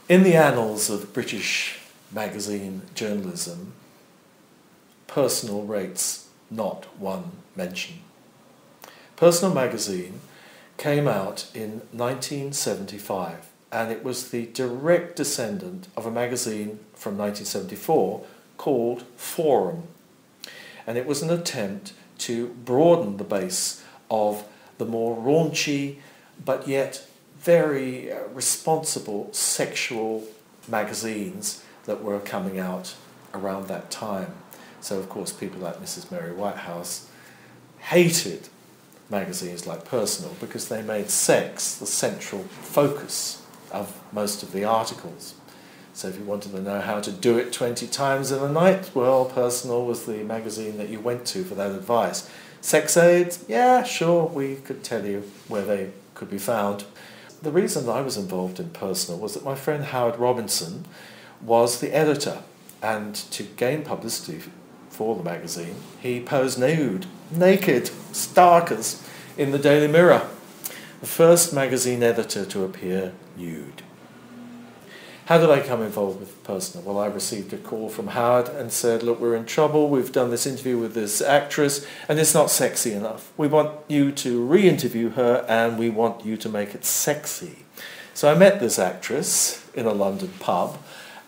In the annals of British magazine journalism, Personal rates not one mention. Personal magazine came out in 1975, and it was the direct descendant of a magazine from 1974 called Forum. And it was an attempt to broaden the base of the more raunchy but yet very responsible sexual magazines that were coming out around that time. So of course people like Mrs. Mary Whitehouse hated magazines like Personal because they made sex the central focus of most of the articles. So if you wanted to know how to do it 20 times in a night, well, Personal was the magazine that you went to for that advice. Sex aids? Yeah, sure, we could tell you where they could be found. The reason I was involved in Personal was that my friend Howard Robinson was the editor, and to gain publicity for the magazine, he posed naked, starkers, in the Daily Mirror, the first magazine editor to appear nude. How did I come involved with Personal? Well, I received a call from Howard and said, look, we're in trouble, we've done this interview with this actress and it's not sexy enough. We want you to re-interview her and we want you to make it sexy. So I met this actress in a London pub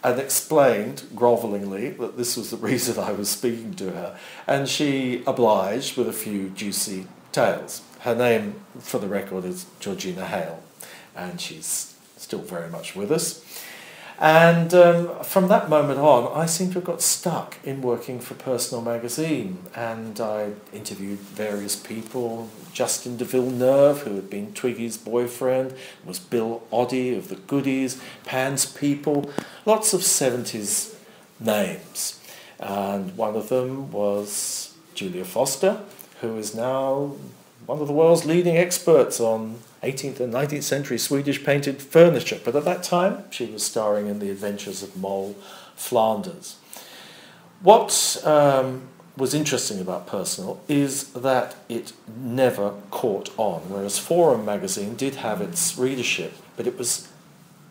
and explained grovellingly that this was the reason I was speaking to her, and she obliged with a few juicy tales. Her name, for the record, is Georgina Hale, and she's still very much with us. And from that moment on, I seem to have got stuck in working for Personal magazine, and I interviewed various people. Justin de Villeneuve, who had been Twiggy's boyfriend, was Bill Oddie of the Goodies, Pan's People, lots of 70s names. And one of them was Julia Foster, who is now one of the world's leading experts on 18th and 19th century Swedish painted furniture, but at that time she was starring in The Adventures of Moll Flanders. What was interesting about Personal is that it never caught on, whereas Forum magazine did have its readership, but it was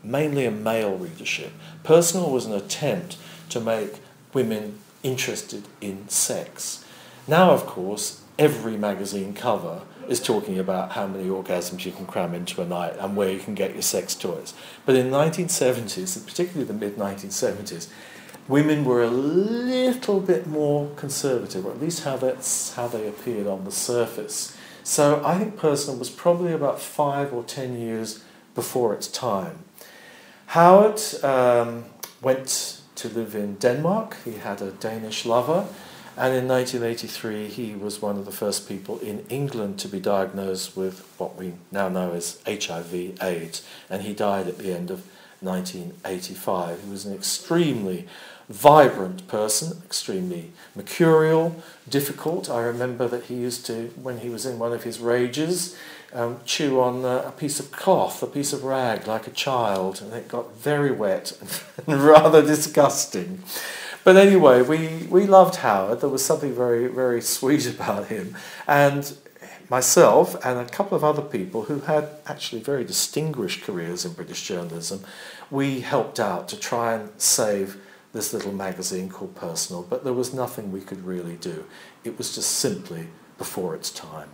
mainly a male readership. Personal was an attempt to make women interested in sex. Now, of course, every magazine cover is talking about how many orgasms you can cram into a night and where you can get your sex toys. But in the 1970s, and particularly the mid-1970s, women were a little bit more conservative, or at least that's how they appeared on the surface. So I think Personal was probably about 5 or 10 years before its time. Howard went to live in Denmark. He had a Danish lover. And in 1983, he was one of the first people in England to be diagnosed with what we now know as HIV/AIDS, and he died at the end of 1985. He was an extremely vibrant person, extremely mercurial, difficult. I remember that he used to, when he was in one of his rages, chew on a piece of cloth, a piece of rag, like a child, and it got very wet and rather disgusting. But anyway, we loved Howard. There was something very, very sweet about him. And myself and a couple of other people who had actually very distinguished careers in British journalism, we helped out to try and save this little magazine called Personal, but there was nothing we could really do. It was just simply before its time.